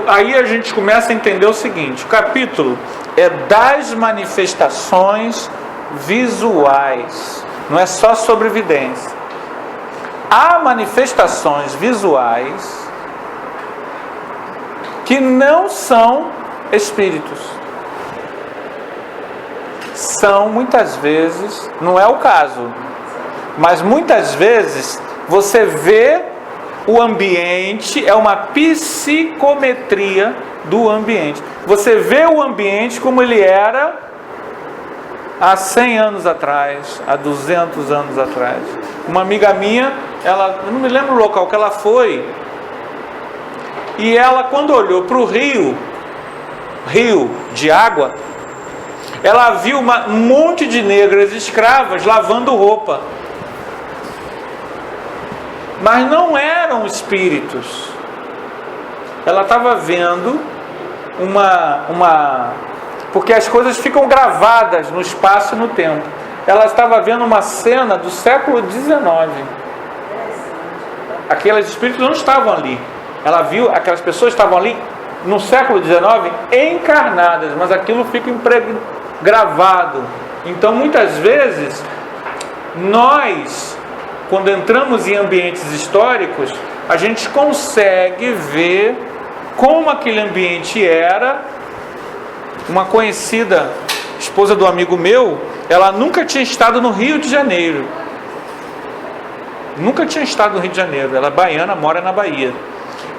Aí a gente começa a entender o seguinte: o capítulo é das manifestações visuais, não é só sobre evidência. Há manifestações visuais que não são espíritos. São muitas vezes, não é o caso, mas muitas vezes você vê o ambiente, é uma psicometria do ambiente. Você vê o ambiente como ele era há 100 anos atrás, há 200 anos atrás. Uma amiga minha, eu não me lembro o local que ela foi, e ela, quando olhou para o rio de água, ela viu um monte de negras escravas lavando roupa. Mas não eram espíritos. Ela estava vendo porque as coisas ficam gravadas no espaço e no tempo. Ela estava vendo uma cena do século XIX. Aqueles espíritos não estavam ali. Ela viu, aquelas pessoas estavam ali no século XIX encarnadas, mas aquilo fica gravado. Então, muitas vezes, nós, quando entramos em ambientes históricos, a gente consegue ver como aquele ambiente era. Uma conhecida, esposa do amigo meu, ela nunca tinha estado no Rio de Janeiro. Nunca tinha estado no Rio de Janeiro. Ela é baiana, mora na Bahia.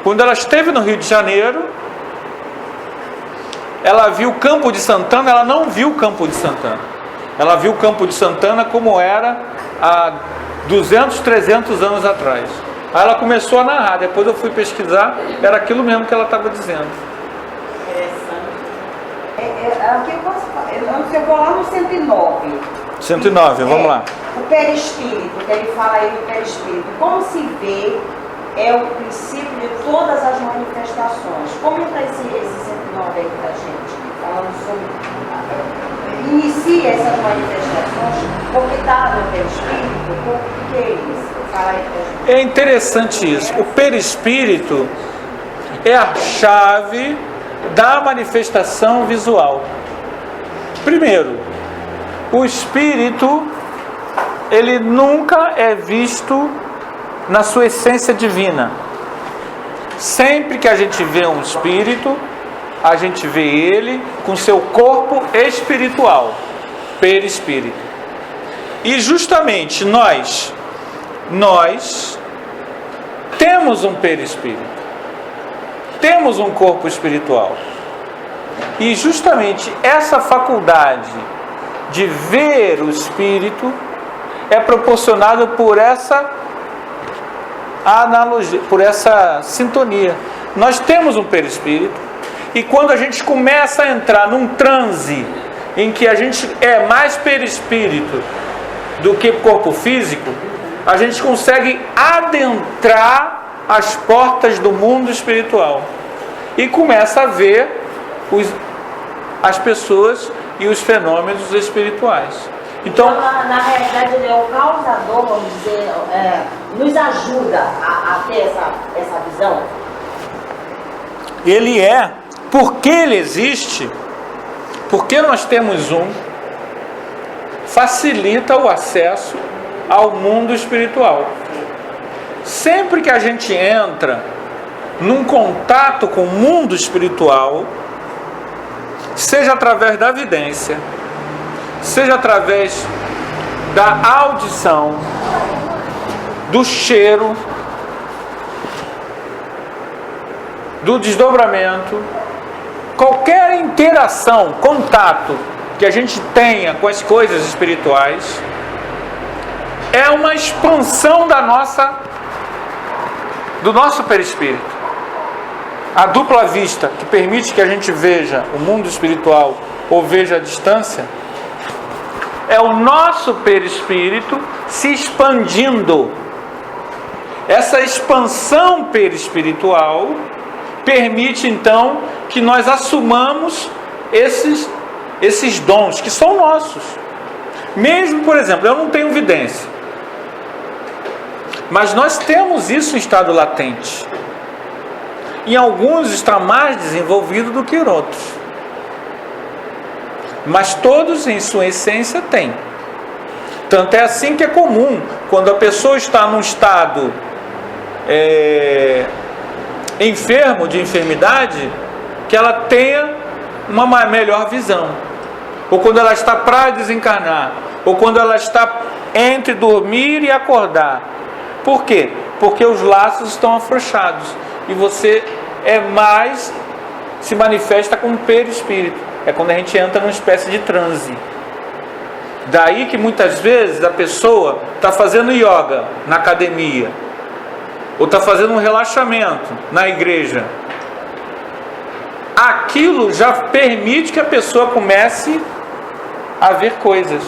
Quando ela esteve no Rio de Janeiro, ela viu o Campo de Santana. Ela não viu o Campo de Santana. Ela viu o Campo de Santana como era há 200, 300 anos atrás. Aí ela começou a narrar. Depois eu fui pesquisar, era aquilo mesmo que ela estava dizendo. Aqui eu posso falar, eu vou lá no 109. 109, vamos lá. O perispírito, que ele fala aí do perispírito. Como se vê, é o princípio de todas as manifestações. Comenta esse 109 aí pra gente, falando sobre. Inicia essas manifestações, porque está no perispírito, o que é isso? Fala aí pra gente. É interessante isso. O perispírito é a chave da manifestação visual. Primeiro, o espírito, ele nunca é visto na sua essência divina. Sempre que a gente vê um espírito, a gente vê ele com seu corpo espiritual, perispírito. E justamente nós temos um perispírito. Temos um corpo espiritual. E justamente essa faculdade de ver o espírito é proporcionada por essa analogia, por essa sintonia. Nós temos um perispírito, e quando a gente começa a entrar num transe em que a gente é mais perispírito do que corpo físico, a gente consegue adentrar as portas do mundo espiritual e começa a ver as pessoas e os fenômenos espirituais. Então, na realidade, ele é o causador, vamos dizer, nos ajuda a ter essa visão. Ele é, porque ele existe, porque nós temos facilita o acesso ao mundo espiritual. Sempre que a gente entra num contato com o mundo espiritual, seja através da vidência, seja através da audição, do cheiro, do desdobramento, qualquer interação, contato que a gente tenha com as coisas espirituais, é uma expansão do nosso perispírito. A dupla vista, que permite que a gente veja o mundo espiritual ou veja a distância, é o nosso perispírito se expandindo. Essa expansão perispiritual permite então que nós assumamos esses dons que são nossos. Mesmo, por exemplo, eu não tenho vidência, mas nós temos isso em estado latente. Em alguns está mais desenvolvido do que em outros. Mas todos, em sua essência, têm. Tanto é assim que é comum, quando a pessoa está num estado enfermo, de enfermidade, que ela tenha uma melhor visão. Ou quando ela está para desencarnar. Ou quando ela está entre dormir e acordar. Por quê? Porque os laços estão afrouxados. E você se manifesta como perispírito. É quando a gente entra numa espécie de transe. Daí que muitas vezes a pessoa está fazendo yoga na academia. Ou está fazendo um relaxamento na igreja. Aquilo já permite que a pessoa comece a ver coisas.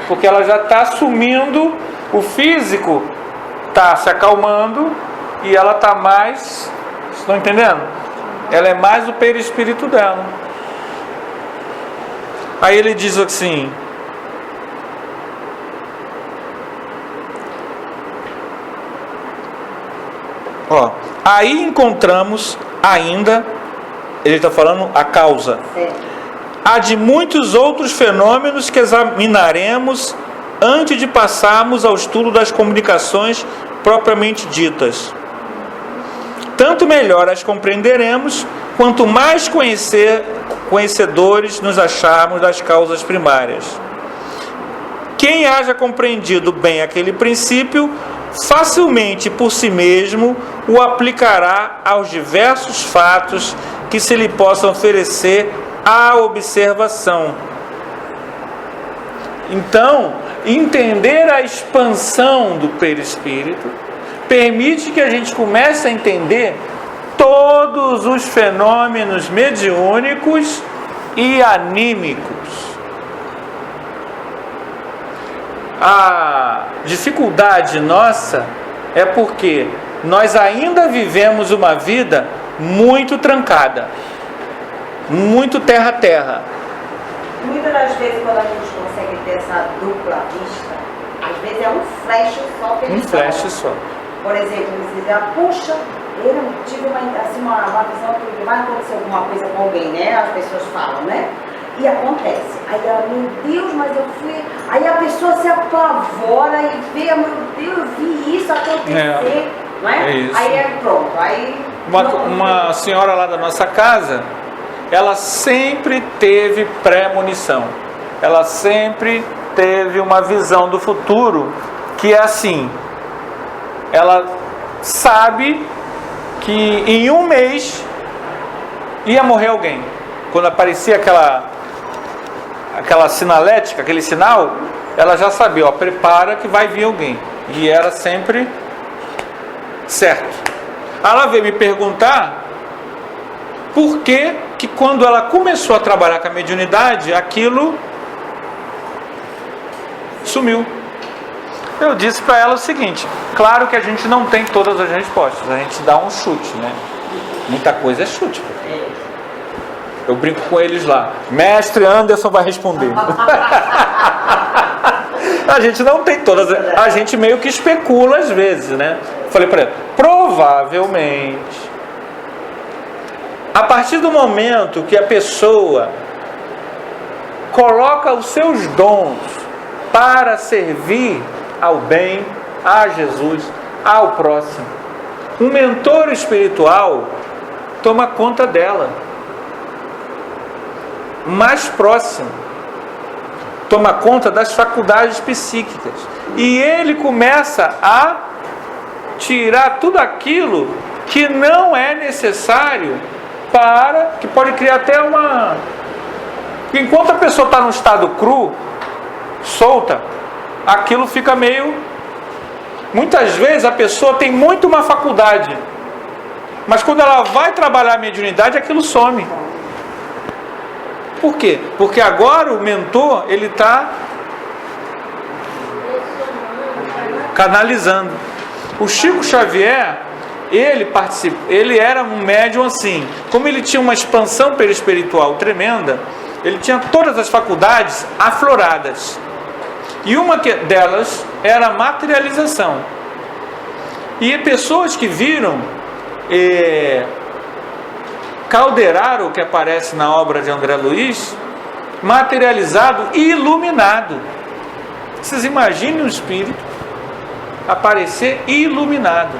Porque ela já está assumindo, o físico está se acalmando e ela está mais... Estão entendendo? Ela é mais o perispírito dela. Aí ele diz assim... Aí encontramos ainda, ele está falando a causa, há de muitos outros fenômenos que examinaremos antes de passarmos ao estudo das comunicações propriamente ditas. Tanto melhor as compreenderemos, quanto mais conhecedores nos acharmos das causas primárias. Quem haja compreendido bem aquele princípio, facilmente por si mesmo o aplicará aos diversos fatos que se lhe possam oferecer à observação. Então, entender a expansão do perispírito permite que a gente comece a entender todos os fenômenos mediúnicos e anímicos. A dificuldade nossa é porque nós ainda vivemos uma vida muito trancada, muito terra-terra. Muitas das vezes, quando a gente consegue ter essa dupla vista, às vezes é um flash só que eles flash só. Por exemplo, eles dizem, puxa, eu tive uma visão que vai acontecer alguma coisa com alguém, né? As pessoas falam, né? E acontece. Aí ela, meu Deus, mas eu fui... Aí a pessoa se apavora e vê, meu Deus, eu vi isso acontecer, não é? Isso. Aí pronto, aí... Uma senhora lá da nossa casa, ela sempre teve premonição. Ela sempre teve uma visão do futuro que é assim. Ela sabe que em um mês ia morrer alguém. Quando aparecia aquela sinalética, aquele sinal, ela já sabia, prepara que vai vir alguém. E era sempre certo. Ela veio me perguntar por que quando ela começou a trabalhar com a mediunidade, aquilo sumiu. Eu disse para ela o seguinte: claro que a gente não tem todas as respostas, a gente dá um chute, né? Muita coisa é chute. Eu brinco com eles lá. Mestre Anderson vai responder. A gente não tem todas. A gente meio que especula às vezes, né? Falei para ela, provavelmente, a partir do momento que a pessoa coloca os seus dons para servir ao bem, a Jesus, ao próximo, um mentor espiritual toma conta dela. Mais próximo, toma conta das faculdades psíquicas, e ele começa a tirar tudo aquilo que não é necessário que pode criar até uma... Enquanto a pessoa está no estado cru, solta, aquilo fica meio... Muitas vezes a pessoa tem muito uma faculdade, mas quando ela vai trabalhar a mediunidade, aquilo some. Por quê? Porque agora o mentor, ele está canalizando. O Chico Xavier, ele era um médium assim. Como ele tinha uma expansão perispiritual tremenda, ele tinha todas as faculdades afloradas. E uma delas era a materialização. E pessoas que viram Calderaro, que aparece na obra de André Luiz, materializado e iluminado. Vocês imaginem o espírito aparecer iluminado.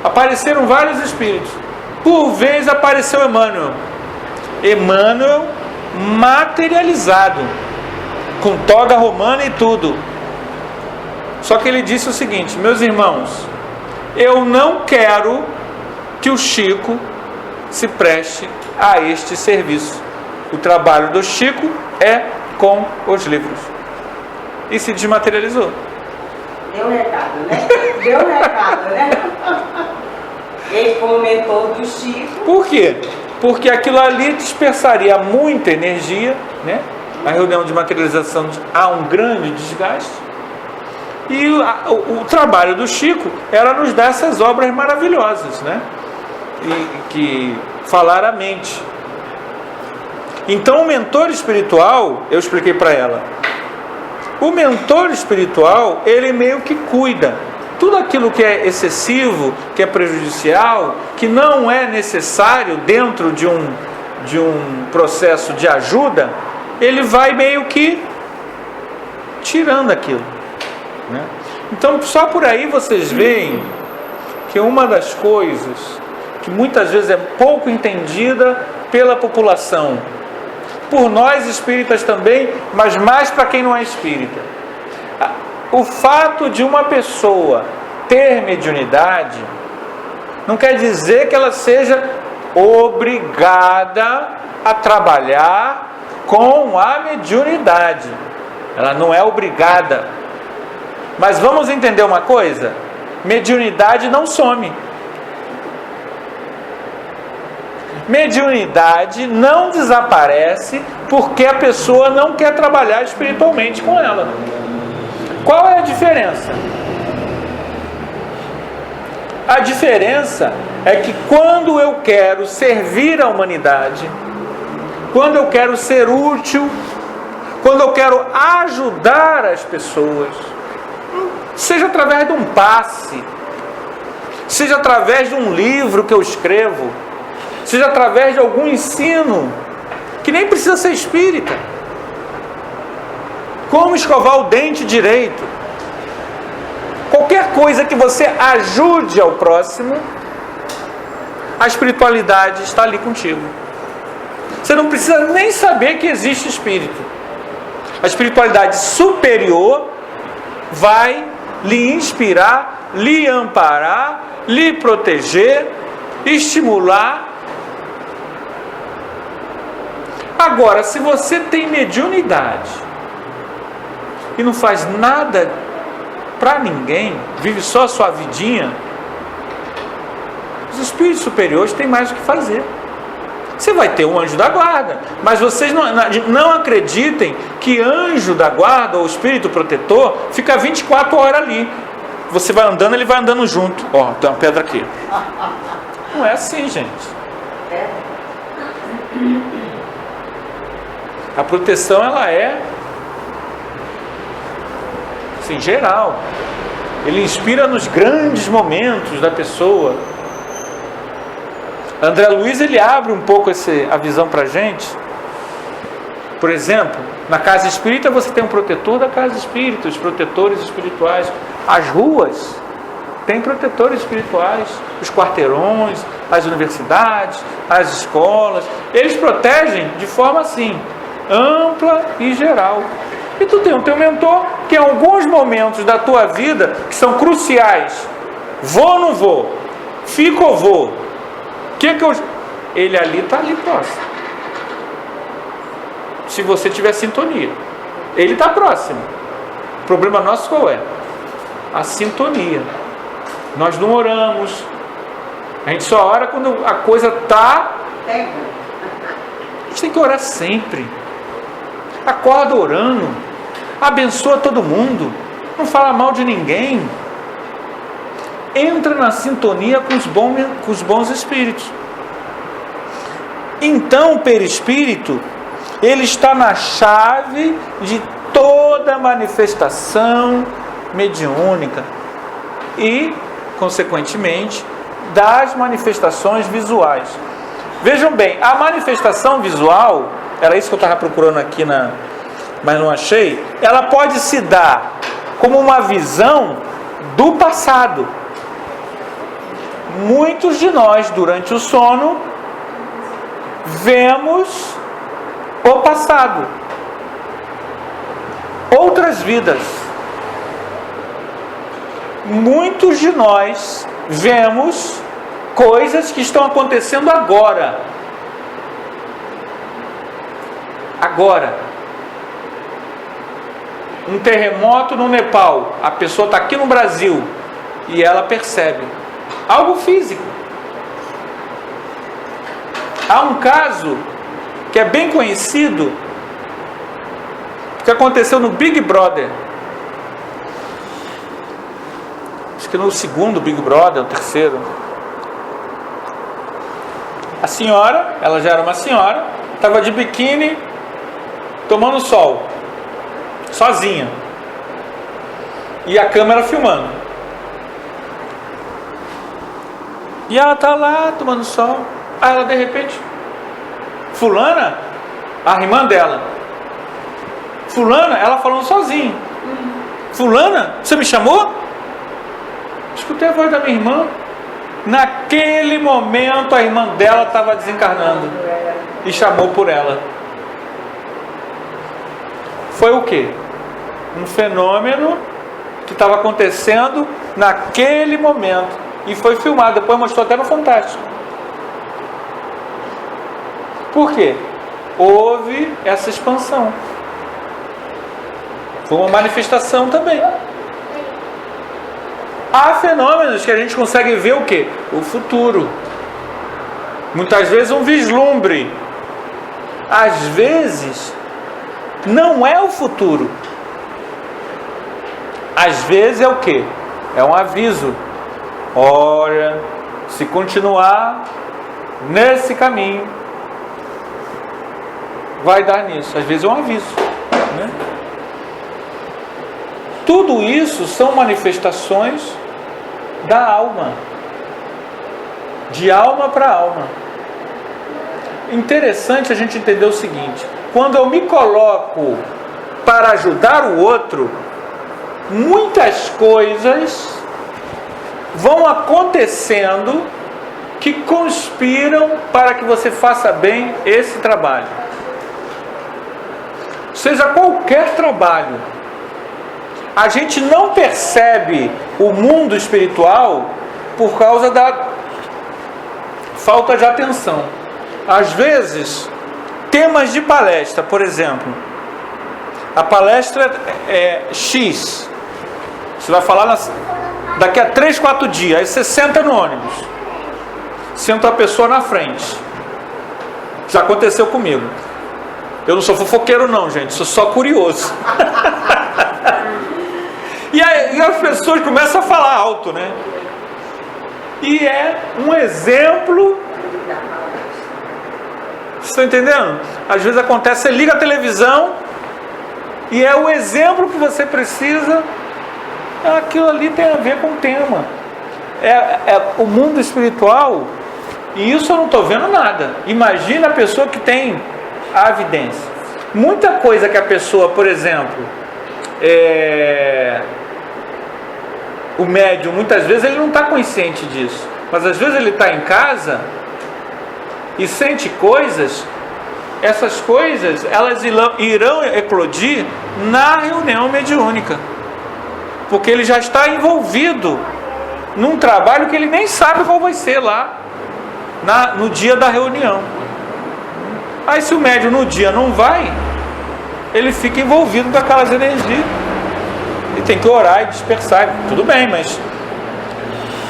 Apareceram vários espíritos. Por vez apareceu Emmanuel. Emmanuel materializado, com toga romana e tudo. Só que ele disse o seguinte: meus irmãos, eu não quero que o Chico se preste a este serviço. O trabalho do Chico é com os livros. E se desmaterializou. Deu recado, né? Deu recado, né? Ele comentou do Chico. Por quê? Porque aquilo ali dispersaria muita energia, né? Na reunião de materialização há um grande desgaste. E o trabalho do Chico era nos dar essas obras maravilhosas, né? E que falar a mente. Então o mentor espiritual, eu expliquei para ela, o mentor espiritual, ele meio que cuida. Tudo aquilo que é excessivo, que é prejudicial, que não é necessário dentro de um processo de ajuda, ele vai meio que tirando aquilo, né? Então só por aí vocês veem que uma das coisas que muitas vezes é pouco entendida pela população, por nós espíritas também, mas mais para quem não é espírita, o fato de uma pessoa ter mediunidade não quer dizer que ela seja obrigada a trabalhar com a mediunidade. Ela não é obrigada. Mas vamos entender uma coisa: mediunidade não some. Mediunidade não desaparece porque a pessoa não quer trabalhar espiritualmente com ela. Qual é a diferença? A diferença é que quando eu quero servir a humanidade, quando eu quero ser útil, quando eu quero ajudar as pessoas, seja através de um passe, seja através de um livro que eu escrevo, seja através de algum ensino, que nem precisa ser espírita. Como escovar o dente direito. Qualquer coisa que você ajude ao próximo, a espiritualidade está ali contigo. Você não precisa nem saber que existe espírito. A espiritualidade superior vai lhe inspirar, lhe amparar, lhe proteger, estimular. Agora, se você tem mediunidade e não faz nada para ninguém, vive só a sua vidinha, os espíritos superiores têm mais o que fazer. Você vai ter um anjo da guarda, mas vocês não acreditem que anjo da guarda ou espírito protetor fica 24 horas ali. Você vai andando, ele vai andando junto. Ó, tem uma pedra aqui. Não é assim, gente. A proteção, ela é assim, geral. Ele inspira nos grandes momentos da pessoa. André Luiz, ele abre um pouco a visão para a gente. Por exemplo, na casa espírita você tem um protetor da casa espírita, os protetores espirituais. As ruas têm protetores espirituais, os quarteirões, as universidades, as escolas. Eles protegem de forma assim, ampla e geral. E tu tem o teu mentor, que em alguns momentos da tua vida, que são cruciais, vou ou não vou, fico ou vou, ele ali está ali próximo. Se você tiver sintonia, ele está próximo. O problema nosso qual é? A sintonia. Nós não oramos. A gente só ora quando a coisa está. A gente tem que orar sempre. Acorda orando. Abençoa todo mundo. Não fala mal de ninguém. Entra na sintonia com os bons espíritos. Então o perispírito, ele está na chave de toda manifestação mediúnica e, consequentemente, das manifestações visuais. Vejam bem, a manifestação visual, era isso que eu estava procurando aqui, mas não achei, ela pode se dar como uma visão do passado. Muitos de nós, durante o sono, vemos o passado, outras vidas. Muitos de nós vemos coisas que estão acontecendo agora. Agora. Um terremoto no Nepal. A pessoa está aqui no Brasil e ela percebe. Algo físico. Há um caso que é bem conhecido, que aconteceu no Big Brother. Acho que no segundo Big Brother, o terceiro. A senhora, ela já era uma senhora, estava de biquíni, tomando sol, sozinha. E a câmera filmando. E ela está lá, tomando sol. Aí ela, de repente, fulana, a irmã dela. Fulana, ela falando sozinha. Fulana, você me chamou? Escutei a voz da minha irmã. Naquele momento a irmã dela estava desencarnando e chamou por ela. Foi o quê? Um fenômeno que estava acontecendo naquele momento e foi filmado, depois mostrou até no Fantástico. Por quê? Houve essa expansão. Foi uma manifestação também. Há fenômenos que a gente consegue ver o quê? O futuro. Muitas vezes um vislumbre. Às vezes não é o futuro. Às vezes é o quê? É um aviso. Olha, se continuar nesse caminho, vai dar nisso. Às vezes é um aviso, né? Tudo isso são manifestações da alma, de alma para alma. Interessante a gente entender o seguinte: quando eu me coloco para ajudar o outro, muitas coisas vão acontecendo que conspiram para que você faça bem esse trabalho. Seja qualquer trabalho. A gente não percebe o mundo espiritual por causa da falta de atenção. Às vezes, temas de palestra, por exemplo, a palestra é X, você vai falar daqui a 3, 4 dias, aí você senta no ônibus, senta a pessoa na frente. Já aconteceu comigo. Eu não sou fofoqueiro não, gente, sou só curioso. E aí as pessoas começam a falar alto, né? E é um exemplo. Vocês estão entendendo? Às vezes acontece, você liga a televisão e é o exemplo que você precisa. Aquilo ali tem a ver com o tema. É o mundo espiritual. E isso eu não estou vendo nada. Imagina a pessoa que tem a evidência. Muita coisa que a pessoa, por exemplo, o médium, muitas vezes ele não está consciente disso, mas às vezes ele está em casa e sente coisas. Essas coisas elas irão eclodir na reunião mediúnica, porque ele já está envolvido num trabalho que ele nem sabe qual vai ser lá no dia da reunião. Aí se o médium no dia não vai, ele fica envolvido com aquelas energias. E tem que orar e dispersar. Tudo bem, mas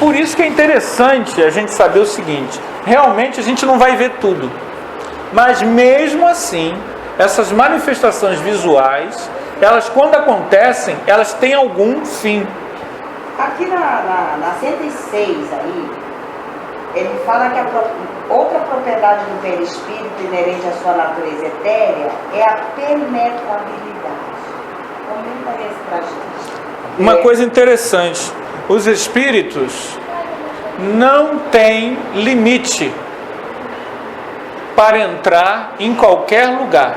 por isso que é interessante a gente saber o seguinte: realmente a gente não vai ver tudo, mas mesmo assim essas manifestações visuais, elas quando acontecem, elas têm algum fim. Aqui na 106 aí, ele fala que outra propriedade do perispírito inerente à sua natureza etérea é a penetrabilidade. Comenta isso pra gente. Uma coisa interessante: os espíritos não têm limite. para entrar em qualquer lugar.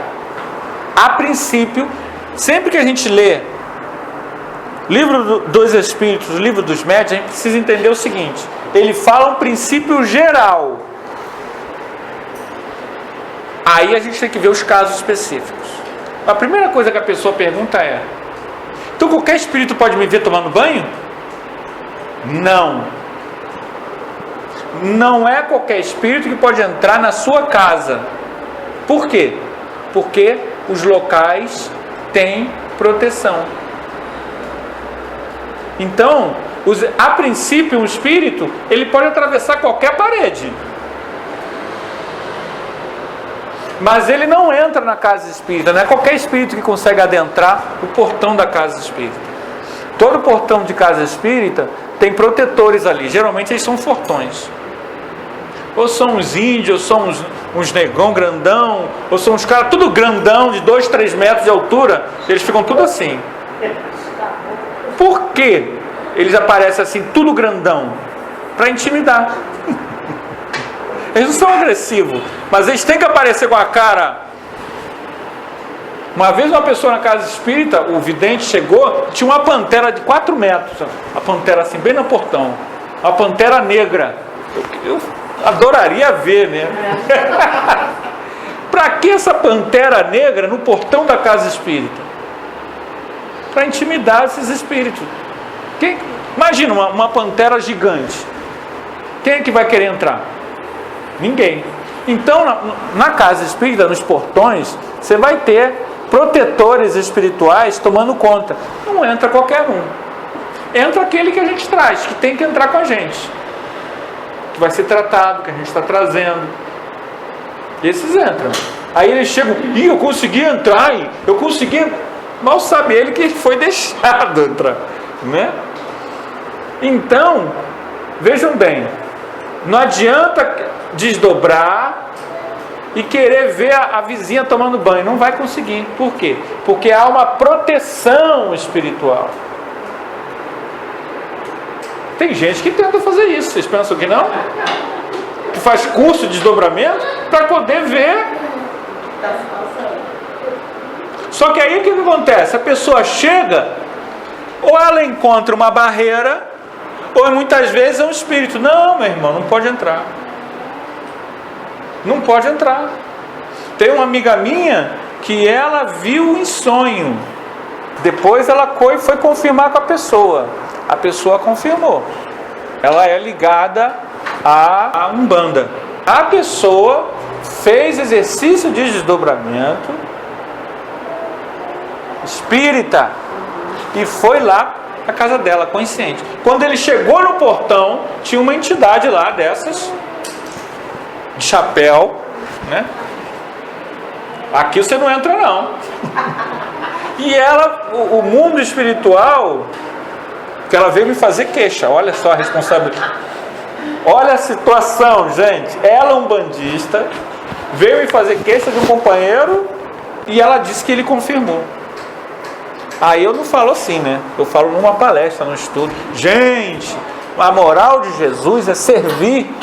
A princípio, sempre que a gente lê Livro dos Espíritos, Livro dos Médiuns, a gente precisa entender o seguinte: ele fala um princípio geral. Aí a gente tem que ver os casos específicos. A primeira coisa que a pessoa pergunta é: então qualquer espírito pode me ver tomando banho? Não. Não é qualquer espírito que pode entrar na sua casa. Por quê? Porque os locais têm proteção. Então, a princípio, um espírito, ele pode atravessar qualquer parede. Mas ele não entra na casa espírita. Não é qualquer espírito que consegue adentrar o portão da casa espírita. Todo portão de casa espírita tem protetores ali. Geralmente eles são fortões. Ou são uns índios, ou são uns negão grandão, ou são uns caras tudo grandão, de 2, 3 metros de altura. Eles ficam tudo assim. Por que eles aparecem assim, tudo grandão? Para intimidar. Eles não são agressivos, mas eles têm que aparecer com a cara. Uma vez uma pessoa na casa espírita, o vidente chegou, tinha uma pantera de 4 metros. A pantera assim, bem no portão. A pantera negra. Eu adoraria ver, né? Para que essa pantera negra no portão da casa espírita? Para intimidar esses espíritos. Imagina uma pantera gigante. Quem é que vai querer entrar? Ninguém. Então, na casa espírita, nos portões, você vai ter protetores espirituais tomando conta. Não entra qualquer um. Entra aquele que a gente traz, que tem que entrar com a gente, que vai ser tratado, que a gente está trazendo. Esses entram. Aí eles chegam: ih, eu consegui entrar, eu consegui. Mal sabe ele que foi deixado entrar, né? Então, vejam bem, não adianta desdobrar e querer ver a vizinha tomando banho. Não vai conseguir. Por quê? Porque há uma proteção espiritual. Tem gente que tenta fazer isso. Vocês pensam que não? Que faz curso de desdobramento para poder ver. Só que aí o que acontece? A pessoa chega, ou ela encontra uma barreira, ou muitas vezes é um espírito. Não, meu irmão, não pode entrar. Não pode entrar. Tem uma amiga minha que ela viu em sonho. Depois ela foi confirmar com a pessoa. A pessoa confirmou. Ela é ligada à Umbanda. A pessoa fez exercício de desdobramento espírita e foi lá à casa dela, consciente. Quando ele chegou no portão, tinha uma entidade lá dessas, de chapéu, né? Aqui você não entra não. E ela, o mundo espiritual, que ela veio me fazer queixa. Olha só a responsabilidade. Olha a situação, gente. Ela, umbandista, veio me fazer queixa de um companheiro e ela disse que ele confirmou. Aí eu não falo assim, né? Eu falo numa palestra, num estudo. Gente, a moral de Jesus é servir.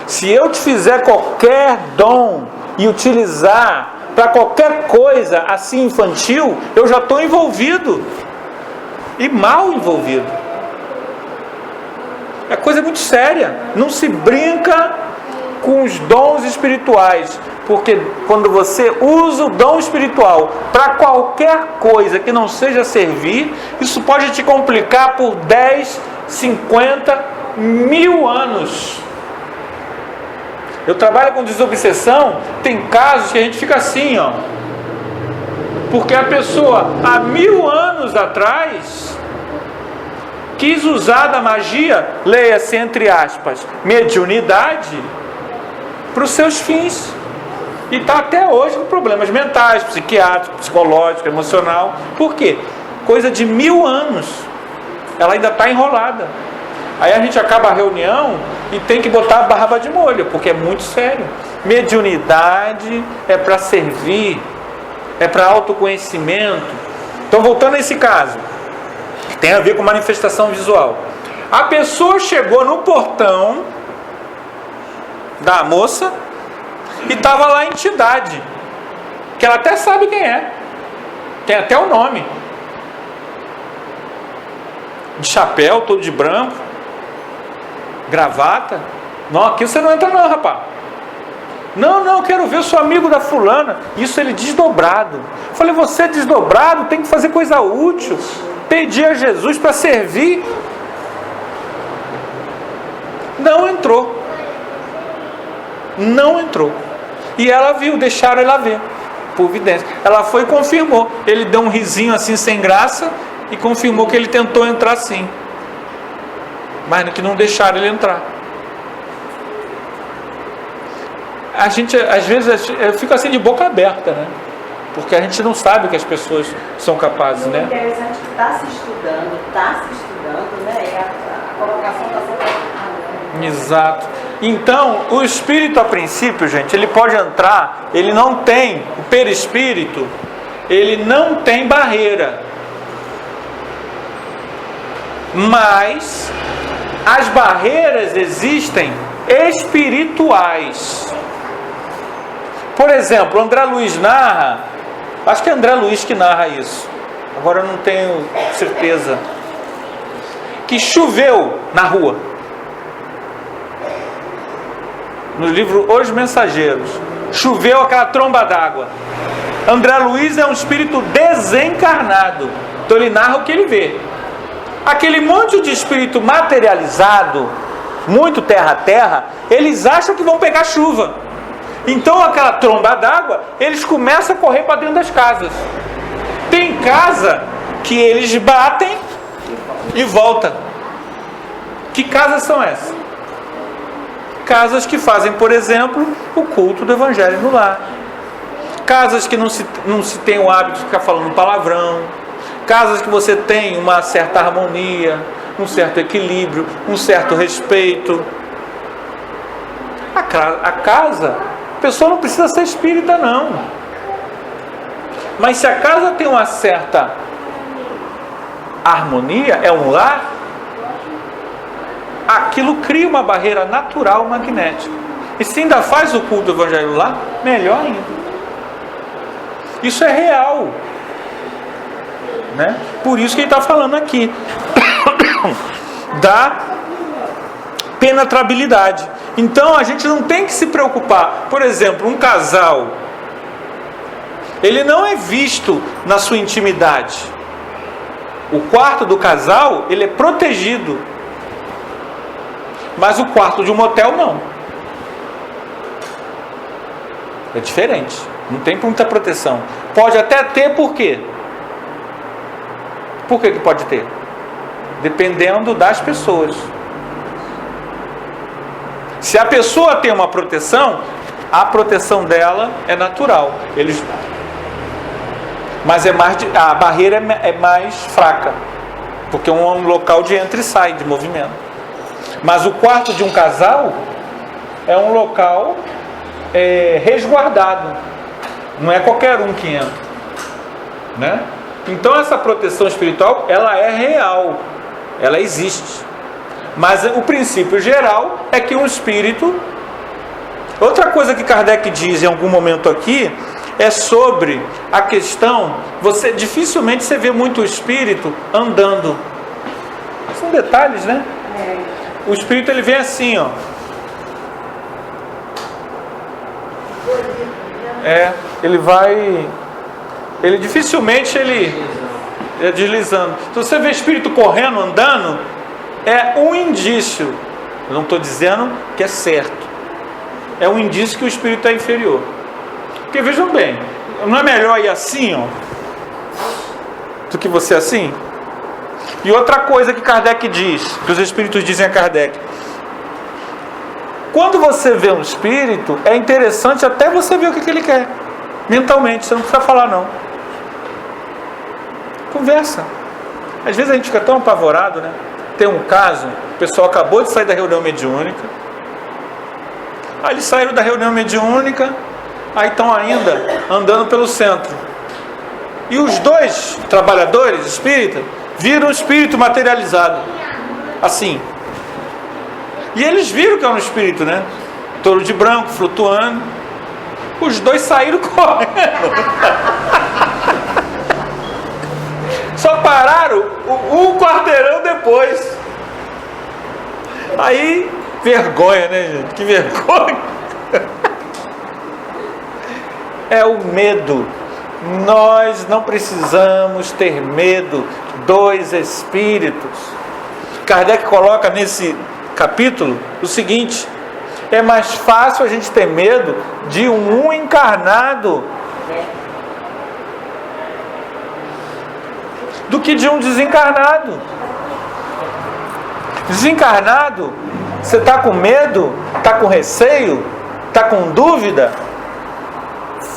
Se eu te fizer qualquer dom e utilizar para qualquer coisa assim infantil, eu já estou envolvido. E mal envolvido. É coisa muito séria. Não se brinca com os dons espirituais. Porque quando você usa o dom espiritual para qualquer coisa que não seja servir, isso pode te complicar por 10, 50, 1000 anos. Eu trabalho com desobsessão, tem casos que a gente fica assim, ó. Porque a pessoa, há 1000 anos atrás, quis usar da magia, leia-se entre aspas, mediunidade, para os seus fins. E está até hoje com problemas mentais, psiquiátricos, psicológicos, emocional. Por quê? Coisa de 1000 anos. Ela ainda está enrolada. Aí a gente acaba a reunião e tem que botar a barba de molho, porque é muito sério. Mediunidade é para servir, é para autoconhecimento. Então, voltando a esse caso, que tem a ver com manifestação visual. A pessoa chegou no portão da moça, E estava lá a entidade, que ela até sabe quem é, tem até o nome, de chapéu, todo de branco, gravata. Não, aqui você não entra não, rapaz. Não, quero ver, eu sou amigo da fulana. Isso ele desdobrado. Eu falei, você é desdobrado, tem que fazer coisa útil, pedir a Jesus para servir. Não entrou. E ela viu, deixaram ela ver, por evidência. Ela foi e confirmou. Ele deu um risinho assim sem graça e confirmou que ele tentou entrar sim, mas que não deixaram ele entrar. A gente, às vezes, eu fico assim de boca aberta, né? Porque a gente não sabe que as pessoas são capazes, né? O interessante é que está se estudando, né? E a colocação está sendo errada. Exato. Então, o espírito, a princípio, gente, ele pode entrar, ele não tem, o perispírito, ele não tem barreira. Mas as barreiras existem espirituais. Por exemplo, André Luiz narra, acho que é André Luiz que narra isso, agora eu não tenho certeza, que choveu na rua. No livro Os Mensageiros, choveu aquela tromba d'água. André Luiz é um espírito desencarnado, então ele narra o que ele vê. Aquele monte de espírito materializado, muito terra-terra, eles acham que vão pegar chuva. Então aquela tromba d'água, eles começam a correr para dentro das casas. Tem casa que eles batem e voltam. Que casas são essas? Casas que fazem, por exemplo, o culto do Evangelho no lar. Casas que não se tem o hábito de ficar falando palavrão. Casas que você tem uma certa harmonia, um certo equilíbrio, um certo respeito. A casa, a pessoa não precisa ser espírita, não. Mas se a casa tem uma certa harmonia, é um lar, aquilo cria uma barreira natural magnética. E se ainda faz o culto do Evangelho lá, melhor ainda. Isso é real, né? Por isso que ele está falando aqui da penetrabilidade. Então a gente não tem que se preocupar. Por exemplo, um casal, ele não é visto na sua intimidade. O quarto do casal, ele é protegido, mas o quarto de um motel não. É diferente. Não tem muita proteção. Pode até ter, por quê? Por que pode ter? Dependendo das pessoas. Se a pessoa tem uma proteção, a proteção dela é natural. Mas a barreira é mais fraca, porque é um local de entra e sai, de movimento. Mas o quarto de um casal é um local resguardado. Não é qualquer um que entra, né? Então essa proteção espiritual, ela é real, ela existe. Mas o princípio geral é que um espírito... Outra coisa que Kardec diz em algum momento aqui é sobre a questão... dificilmente você vê muito espírito andando. São detalhes, né? O espírito, ele vem assim, ó. Ele vai... Ele dificilmente ele é deslizando. Se você vê espírito correndo, andando, é um indício. Eu não estou dizendo que é certo. É um indício que o espírito é inferior. Porque vejam bem, não é melhor ir assim, ó, do que você assim? E outra coisa que Kardec diz, que os espíritos dizem a Kardec: quando você vê um espírito, é interessante até você ver o que ele quer, mentalmente, você não precisa falar não. Conversa. Às vezes a gente fica tão apavorado, né? Tem um caso, o pessoal acabou de sair da reunião mediúnica, aí eles saíram da reunião mediúnica, aí estão ainda andando pelo centro, e os dois trabalhadores espíritas viram o espírito materializado, assim, e eles viram que é um espírito, né? Todo de branco, flutuando. Os dois saíram correndo. Só pararam um quarteirão depois. Aí, vergonha, né, gente? Que vergonha. É o medo. Nós não precisamos ter medo dos espíritos. Kardec coloca nesse capítulo o seguinte: é mais fácil a gente ter medo de um encarnado do que de um desencarnado. Desencarnado, você está com medo, está com receio, está com dúvida?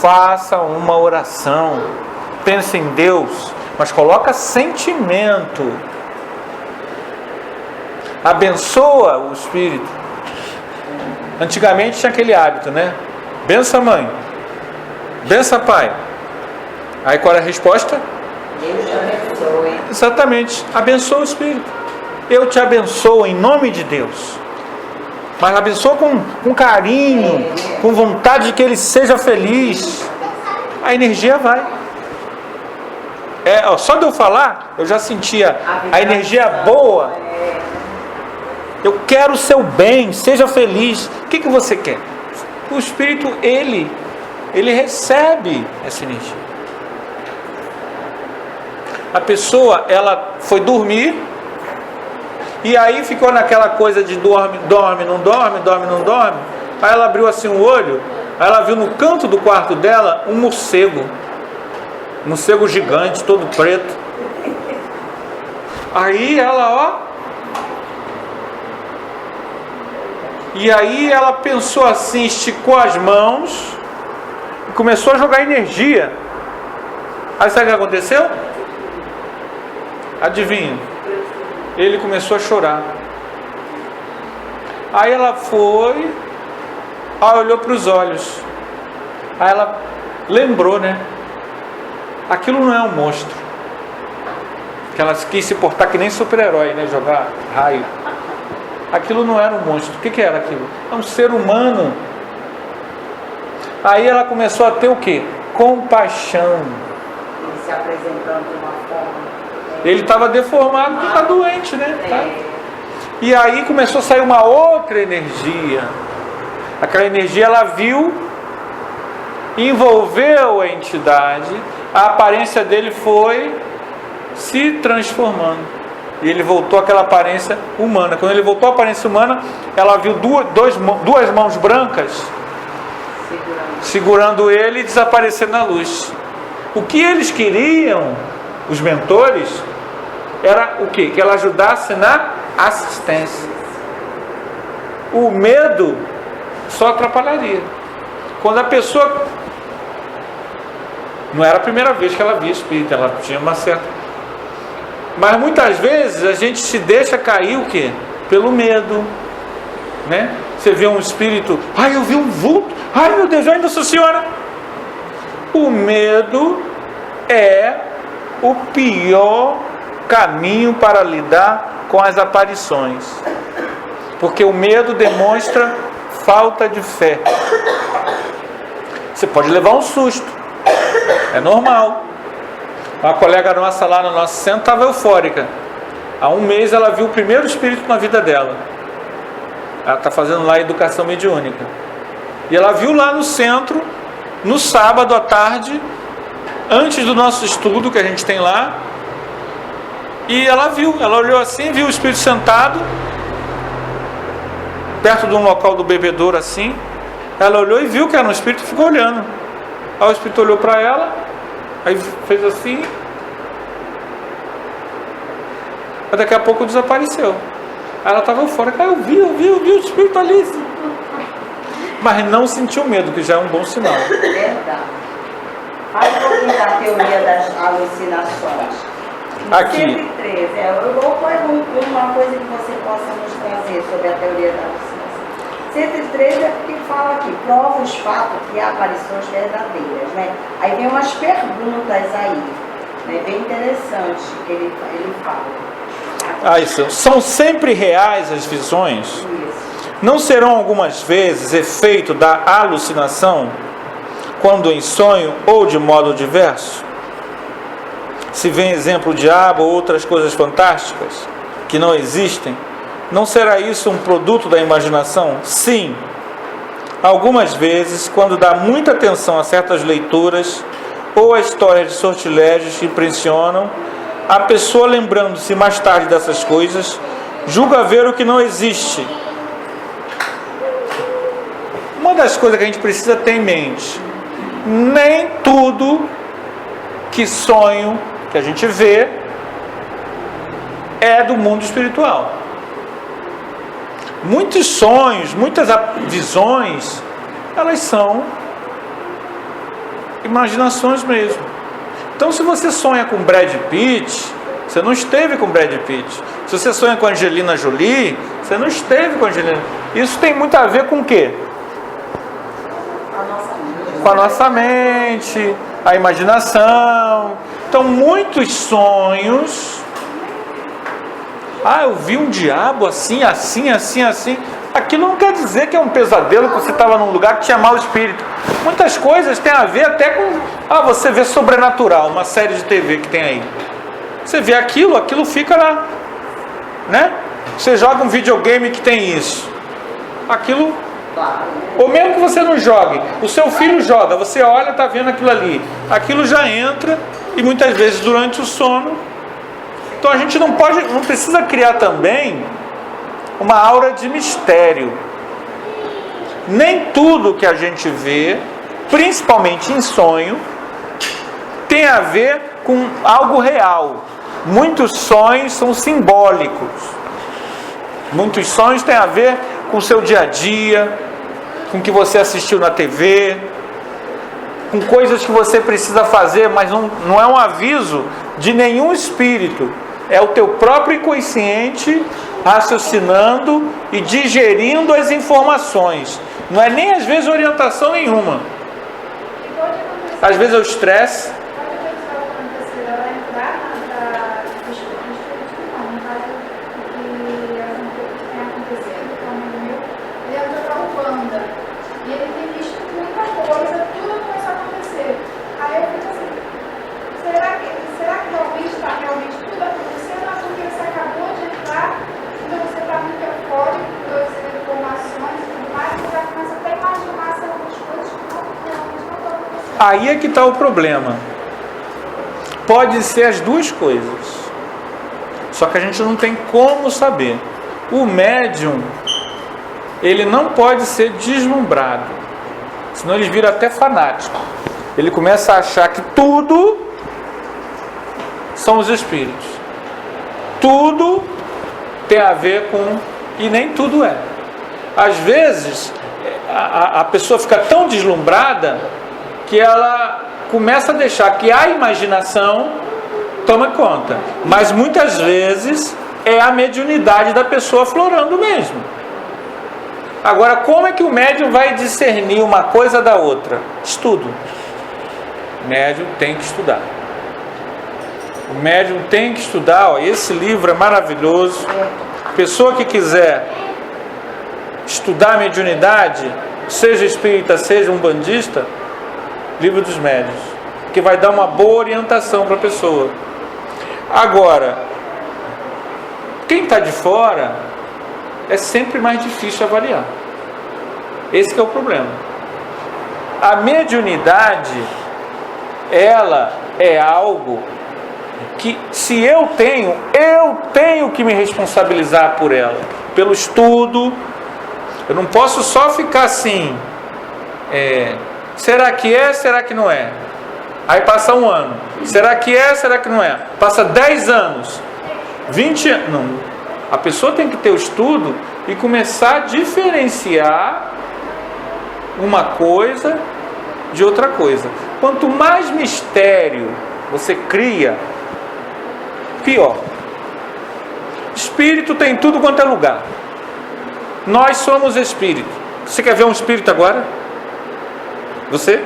Faça uma oração, pense em Deus, mas coloca sentimento. Abençoa o espírito. Antigamente tinha aquele hábito, né? Bença mãe, bença pai. Aí qual era a resposta? Deus te abençoe. Exatamente, abençoa o espírito. Eu te abençoo em nome de Deus. Mas abençoa com carinho, com vontade de que ele seja feliz. A energia vai. Só de eu falar, eu já sentia a energia boa. Eu quero o seu bem, seja feliz. O que você quer? O espírito, ele recebe essa energia. A pessoa, ela foi dormir, e aí ficou naquela coisa de dorme, não dorme. Aí ela abriu assim o olho, aí ela viu no canto do quarto dela um morcego gigante, todo preto. Aí ela, e aí ela pensou assim, esticou as mãos e começou a jogar energia. Aí sabe o que aconteceu? Adivinha? Ele começou a chorar. Aí ela foi, olhou para os olhos. Aí ela lembrou, né? Aquilo não é um monstro. Que ela quis se portar que nem super-herói, né? Jogar raio. Aquilo não era um monstro. O que era aquilo? É um ser humano. Aí ela começou a ter o quê? Compaixão. Ele se apresentando de uma forma. Ele estava deformado porque está doente, né? Tá? E aí começou a sair uma outra energia. Aquela energia ela viu, envolveu a entidade, a aparência dele foi se transformando. E ele voltou àquela aparência humana. Quando ele voltou à aparência humana, ela viu duas mãos brancas segurando ele e desaparecendo na luz. O que eles queriam, os mentores, era o quê? Que ela ajudasse na assistência. O medo só atrapalharia. Quando a pessoa... Não era a primeira vez que ela via espírito, ela tinha uma certa... Mas muitas vezes a gente se deixa cair o quê? Pelo medo, né? Você vê um espírito, eu vi um vulto, meu Deus, ai Nossa Senhora. O medo é o pior caminho para lidar com as aparições, porque o medo demonstra falta de fé. Você pode levar um susto, é normal. Uma colega nossa lá no nosso centro estava eufórica. Há um mês ela viu o primeiro espírito na vida dela. Ela está fazendo lá educação mediúnica. E ela viu lá no centro, no sábado à tarde, antes do nosso estudo que a gente tem lá. E ela olhou assim, viu o espírito sentado, perto de um local do bebedouro assim. Ela olhou e viu que era um espírito e ficou olhando. Aí o espírito olhou para ela, aí fez assim, mas daqui a pouco desapareceu. Aí ela estava fora, eu vi o espírito ali. Mas não sentiu medo, que já é um bom sinal. Verdade. Fala um pouquinho da teoria das alucinações. Aqui. 113, uma coisa que você possa nos trazer sobre a teoria da alucinação. 113 é porque fala aqui, prova os fatos que há aparições verdadeiras, né? Aí vem umas perguntas aí, né? Bem interessante que ele fala. Isso. São sempre reais as visões? Isso. Não serão algumas vezes efeito da alucinação? quando em sonho ou de modo diverso? Se vem exemplo o diabo ou outras coisas fantásticas que não existem, não será isso um produto da imaginação? Sim. Algumas vezes, quando dá muita atenção a certas leituras ou a histórias de sortilégios que impressionam, a pessoa, lembrando-se mais tarde dessas coisas, julga ver o que não existe. Uma das coisas que a gente precisa ter em mente: nem tudo que sonho, que a gente vê, é do mundo espiritual. Muitos sonhos, muitas visões, elas são imaginações mesmo. Então, se você sonha com Brad Pitt, você não esteve com Brad Pitt. Se você sonha com Angelina Jolie, você não esteve com Angelina. Isso tem muito a ver com o quê? Com a nossa mente, a imaginação. Então, muitos sonhos. Eu vi um diabo assim, assim, assim, assim. Aquilo não quer dizer que é um pesadelo, que você estava num lugar que tinha mau espírito. Muitas coisas têm a ver até com... você vê Sobrenatural, uma série de TV que tem aí. Você vê aquilo fica lá, né? Você joga um videogame que tem isso. Aquilo... Ou mesmo que você não jogue, o seu filho joga, você olha, está vendo aquilo ali. Aquilo já entra, e muitas vezes durante o sono. Então a gente não precisa criar também uma aura de mistério. Nem tudo que a gente vê, principalmente em sonho, tem a ver com algo real. Muitos sonhos são simbólicos. Muitos sonhos têm a ver com o seu dia a dia, com o que você assistiu na TV, com coisas que você precisa fazer, mas não é um aviso de nenhum espírito. É o teu próprio inconsciente raciocinando e digerindo as informações. Não é nem às vezes orientação nenhuma. Às vezes é o estresse. Aí é que está o problema. Pode ser as duas coisas, só que a gente não tem como saber. O médium, ele não pode ser deslumbrado, senão ele vira até fanático. Ele começa a achar que tudo são os espíritos, tudo tem a ver com... E nem tudo é. Às vezes a pessoa fica tão deslumbrada que ela começa a deixar que a imaginação toma conta. Mas muitas vezes é a mediunidade da pessoa aflorando mesmo. Agora, como é que o médium vai discernir uma coisa da outra? Estudo. O médium tem que estudar. O médium tem que estudar. Esse livro é maravilhoso. Pessoa que quiser estudar a mediunidade, seja espírita, seja umbandista, Livro dos Médiuns, que vai dar uma boa orientação para a pessoa. Agora, quem está de fora é sempre mais difícil avaliar. Esse que é o problema. A mediunidade, ela é algo que, se eu tenho que me responsabilizar por ela, pelo estudo. Eu não posso só ficar assim, será que é, será que não é? Aí passa um ano, será que é, será que não é? Passa 10 anos, 20 anos, não. A pessoa tem que ter o estudo e começar a diferenciar uma coisa de outra coisa. Quanto mais mistério você cria, pior. Espírito tem tudo quanto é lugar. Nós somos espírito. Você quer ver um espírito agora? Você?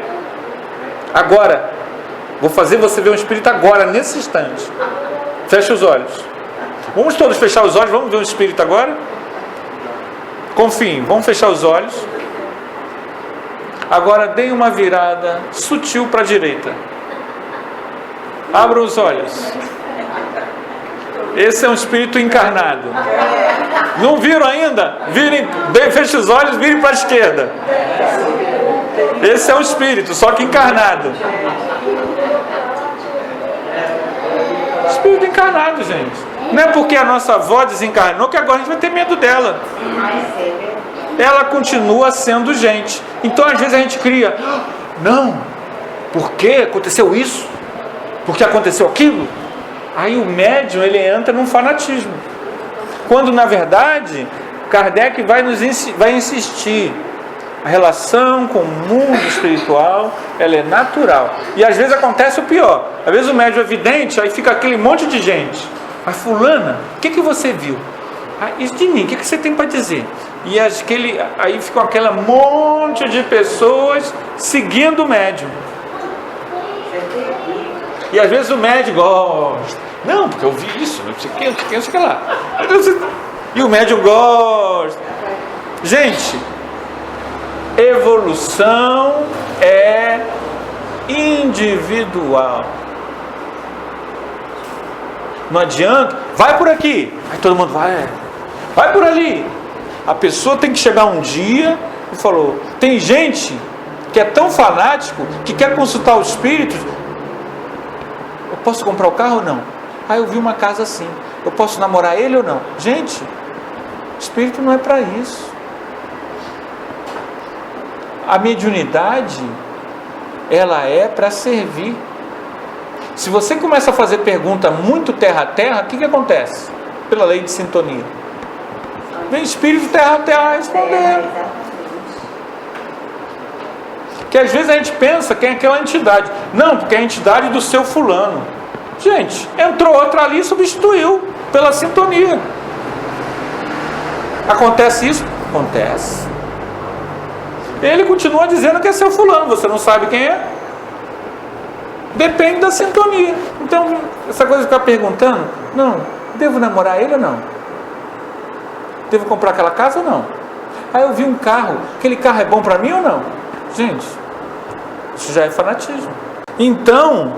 Agora. Vou fazer você ver um espírito agora, nesse instante. Feche os olhos. Vamos todos fechar os olhos. Vamos ver um espírito agora? Confiem. Vamos fechar os olhos. Agora deem uma virada sutil para a direita. Abra os olhos. Esse é um espírito encarnado. Não viram ainda? Virem, fechem os olhos, virem para a esquerda. Esse é um espírito, só que encarnado. Espírito encarnado, gente. Não é porque a nossa avó desencarnou que agora a gente vai ter medo dela. Ela continua sendo gente. Então às vezes a gente cria, não, por que aconteceu isso? Por que aconteceu aquilo? Aí o médium, ele entra num fanatismo. Quando na verdade Kardec vai insistir. A relação com o mundo espiritual, ela é natural. E às vezes acontece o pior. Às vezes o médium é vidente, aí fica aquele monte de gente. A fulana, o que você viu? Isso de mim, o que você tem para dizer? E aí ficam aquele monte de pessoas seguindo o médium. E às vezes o médium gosta. Não, porque eu vi isso, não sei o que, não sei o que lá. E o médium gosta. Gente, evolução é individual. Não adianta, vai por aqui. Aí todo mundo vai por ali. A pessoa tem que chegar um dia e falou, tem gente que é tão fanático que quer consultar os espíritos. Eu posso comprar o carro ou não? Eu vi uma casa assim. Eu posso namorar ele ou não? Gente, espírito não é para isso. A mediunidade, ela é para servir. Se você começa a fazer pergunta muito terra a terra, o que acontece? Pela lei de sintonia. Vem espírito terra a terra respondendo. Que às vezes a gente pensa quem é aquela entidade. Não, porque é a entidade do seu fulano. Gente, entrou outra ali e substituiu pela sintonia. Acontece isso? Acontece. Ele continua dizendo que é seu fulano, você não sabe quem é? Depende da sintonia. Então, essa coisa de ficar perguntando, não, devo namorar ele ou não? Devo comprar aquela casa ou não? Eu vi um carro, aquele carro é bom para mim ou não? Gente, isso já é fanatismo. Então,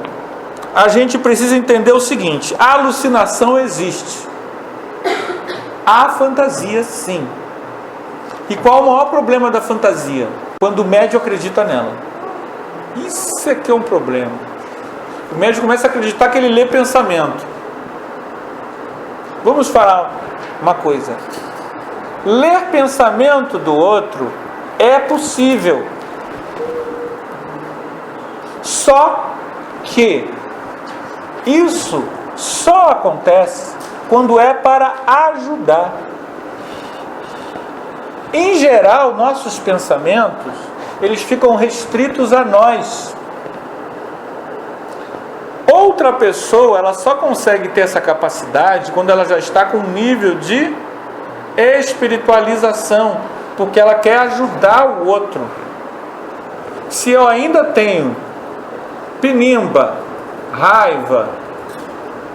a gente precisa entender o seguinte, a alucinação existe. Há fantasia sim. E qual o maior problema da fantasia? Quando o médium acredita nela. Isso é que é um problema. O médium começa a acreditar que ele lê pensamento. Vamos falar uma coisa. Ler pensamento do outro é possível. Só que isso só acontece quando é para ajudar. Em geral, nossos pensamentos, eles ficam restritos a nós. Outra pessoa, ela só consegue ter essa capacidade quando ela já está com um nível de espiritualização, porque ela quer ajudar o outro. Se eu ainda tenho pinimba, raiva,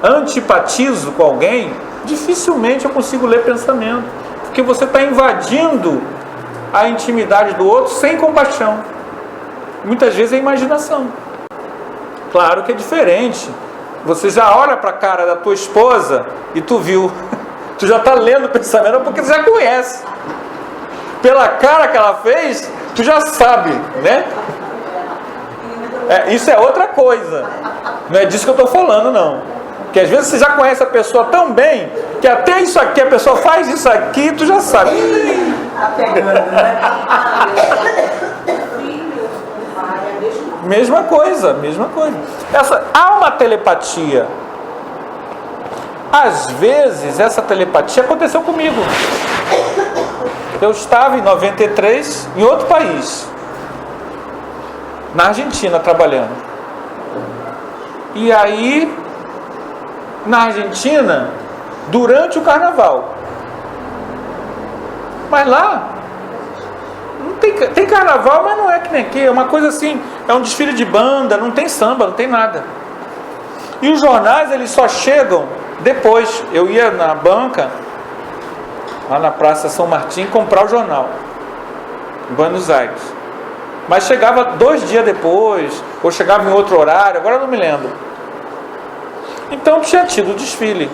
antipatizo com alguém, dificilmente eu consigo ler pensamento. Porque você está invadindo a intimidade do outro sem compaixão. Muitas vezes é imaginação. Claro que é diferente. Você já olha para a cara da tua esposa e tu viu. Tu já está lendo o pensamento porque tu já conhece. Pela cara que ela fez, tu já sabe, né? Isso é outra coisa. Não é disso que eu estou falando, não. Porque às vezes você já conhece a pessoa tão bem que até isso aqui, a pessoa faz isso aqui, tu já sabe. Mesma coisa. Há uma telepatia. Às vezes essa telepatia aconteceu comigo. Eu estava em 93 em outro país, na Argentina, trabalhando. E aí, na Argentina, durante o carnaval. Mas lá não tem carnaval, mas não é que nem aqui. É uma coisa assim, é um desfile de banda, não tem samba, não tem nada. E os jornais, eles só chegam depois. Eu ia na banca, lá na Praça São Martim, comprar o jornal, em Buenos Aires. Mas chegava 2 dias depois, ou chegava em outro horário, agora eu não me lembro. Então tinha tido o desfile.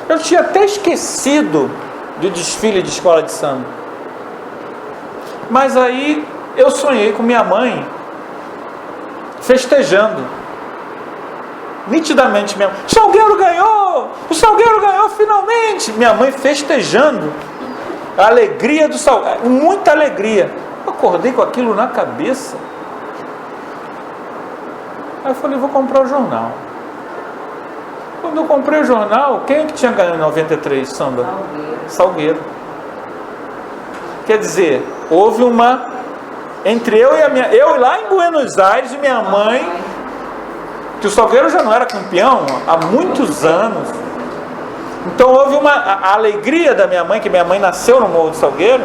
Eu tinha até esquecido do desfile de escola de samba. Mas aí eu sonhei com minha mãe festejando. Nitidamente mesmo. O Salgueiro ganhou! O Salgueiro ganhou finalmente! Minha mãe festejando. A alegria do Salgueiro. Muita alegria. Eu acordei com aquilo na cabeça. Aí eu falei, vou comprar o jornal. Quando eu comprei o jornal, quem é que tinha ganho em 93 samba? Salgueiro. Quer dizer, houve uma... Entre eu lá em Buenos Aires e minha mãe, que o Salgueiro já não era campeão há muitos anos. Então houve a alegria da minha mãe, que minha mãe nasceu no Morro do Salgueiro,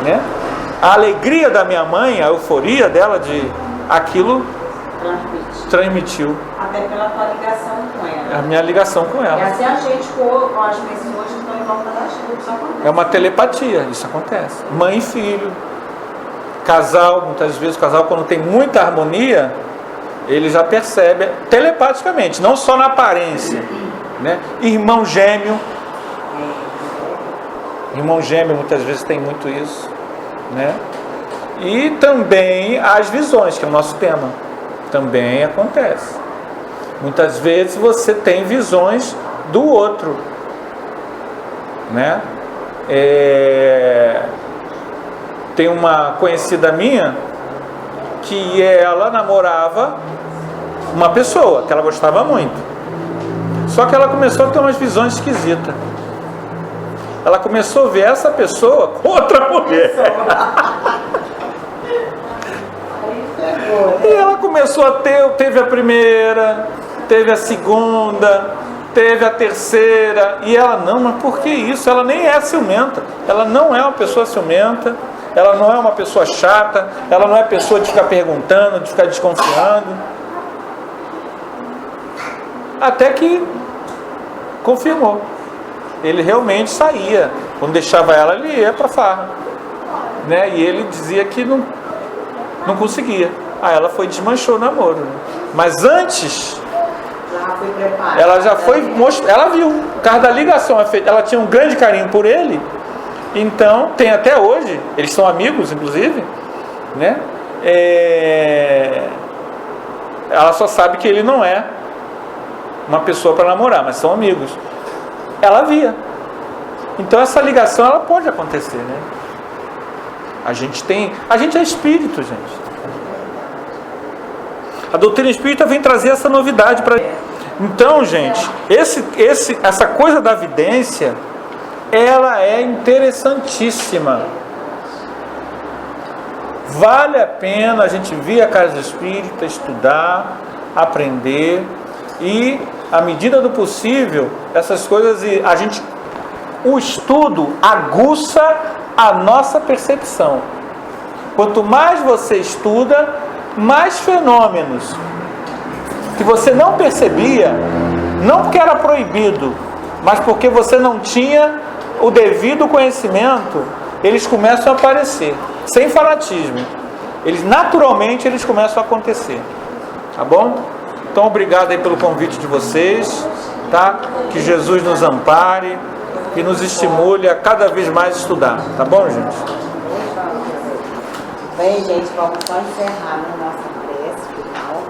né? A alegria da minha mãe, a euforia dela de aquilo transmitiu. Até pela tua ligação com ela. A minha ligação com ela. E assim a gente com as pessoas que estão em volta da gente, isso acontece. É uma telepatia, isso acontece. Mãe e filho. Casal, muitas vezes o casal, quando tem muita harmonia, ele já percebe telepaticamente, não só na aparência, né? Irmão gêmeo muitas vezes tem muito isso, né? E também as visões, que é o nosso tema, também acontece. Muitas vezes você tem visões do outro, né? Tem uma conhecida minha que ela namorava uma pessoa que ela gostava muito. Só que ela começou a ter umas visões esquisitas. Ela começou a ver essa pessoa com outra mulher. E ela começou a teve a primeira, teve a segunda, teve a terceira. E ela, não, mas por que isso? Ela nem é ciumenta. Ela não é uma pessoa ciumenta. Ela não é uma pessoa chata, ela não é pessoa de ficar perguntando, de ficar desconfiando. Até que confirmou. Ele realmente saía. Quando deixava ela, ele ia para farra, né? E ele dizia que não conseguia. Aí ela foi e desmanchou o namoro, né? Mas antes, ela já foi, ela viu, por causa da ligação, ela tinha um grande carinho por ele. Então, tem até hoje, eles são amigos, inclusive, né? Ela só sabe que ele não é uma pessoa para namorar, mas são amigos. Ela via. Então, essa ligação, ela pode acontecer, né? A gente é espírito, gente. A doutrina espírita vem trazer essa novidade para. Então, gente, essa coisa da vidência, ela é interessantíssima. Vale a pena a gente vir à casa espírita, estudar, aprender e, à medida do possível, essas coisas, o estudo aguça a nossa percepção. Quanto mais você estuda, mais fenômenos que você não percebia, não porque era proibido, mas porque você não tinha o devido conhecimento, eles começam a aparecer, sem fanatismo. Naturalmente eles começam a acontecer. Tá bom? Então, obrigado aí pelo convite de vocês, tá? Que Jesus nos ampare e nos estimule a cada vez mais estudar. Tá bom, gente? Bem, gente, vamos só encerrar na nossa prece final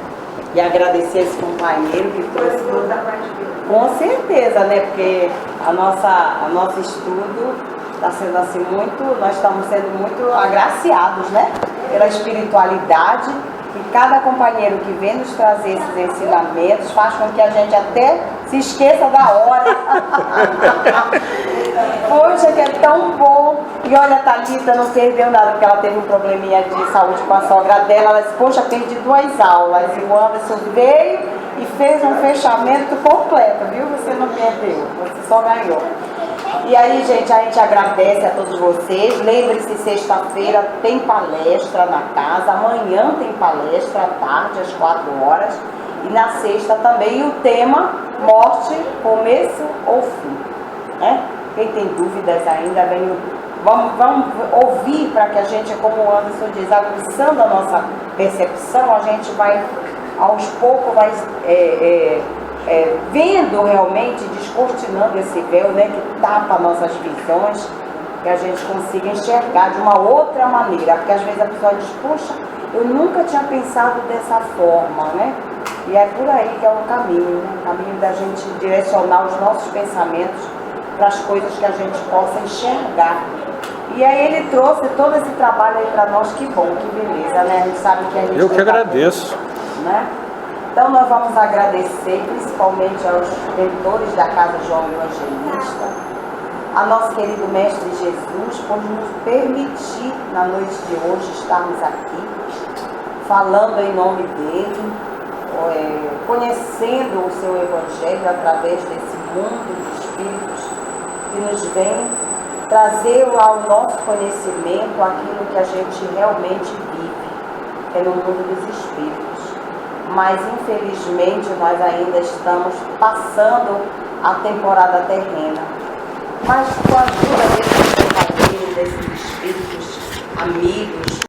e agradecer esse companheiro que trouxe. Com certeza, né? Porque nosso estudo está sendo assim nós estamos sendo muito agraciados, né? Pela espiritualidade, e cada companheiro que vem nos trazer esses ensinamentos faz com que a gente até se esqueça da hora. Poxa, que é tão bom. E olha, a Thalita não perdeu nada, porque ela teve um probleminha de saúde com a sogra dela. Ela disse, poxa, perdi 2 aulas. E o Anderson veio e fez um fechamento completo, viu? Você não perdeu, você só ganhou. E aí, gente, a gente agradece a todos vocês. Lembre-se, sexta-feira tem palestra na casa. Amanhã tem palestra à tarde, às 4 horas. E na sexta também. E o tema, morte, começo ou fim, né? Quem tem dúvidas ainda, vem Vamos ouvir para que a gente, como o Anderson diz, aguçando a nossa percepção, a gente vai, aos poucos, vai vendo realmente, descortinando esse véu, né, que tapa nossas visões, que a gente consiga enxergar de uma outra maneira. Porque às vezes a pessoa diz, puxa, eu nunca tinha pensado dessa forma, né? E é por aí que é o caminho, né? O caminho da gente direcionar os nossos pensamentos para as coisas que a gente possa enxergar. E aí ele trouxe todo esse trabalho aí para nós, que bom, que beleza, né? A gente sabe que a gente... Eu que agradeço. Né? Então nós vamos agradecer principalmente aos mentores da Casa João Evangelista, a nosso querido Mestre Jesus, por nos permitir, na noite de hoje, estarmos aqui, falando em nome dele, conhecendo o seu Evangelho através desse mundo de espíritos que nos vem trazer ao nosso conhecimento aquilo que a gente realmente vive, que é no mundo dos espíritos. Mas, infelizmente, nós ainda estamos passando a temporada terrena. Mas com a ajuda desses verdadeiros, desses espíritos amigos,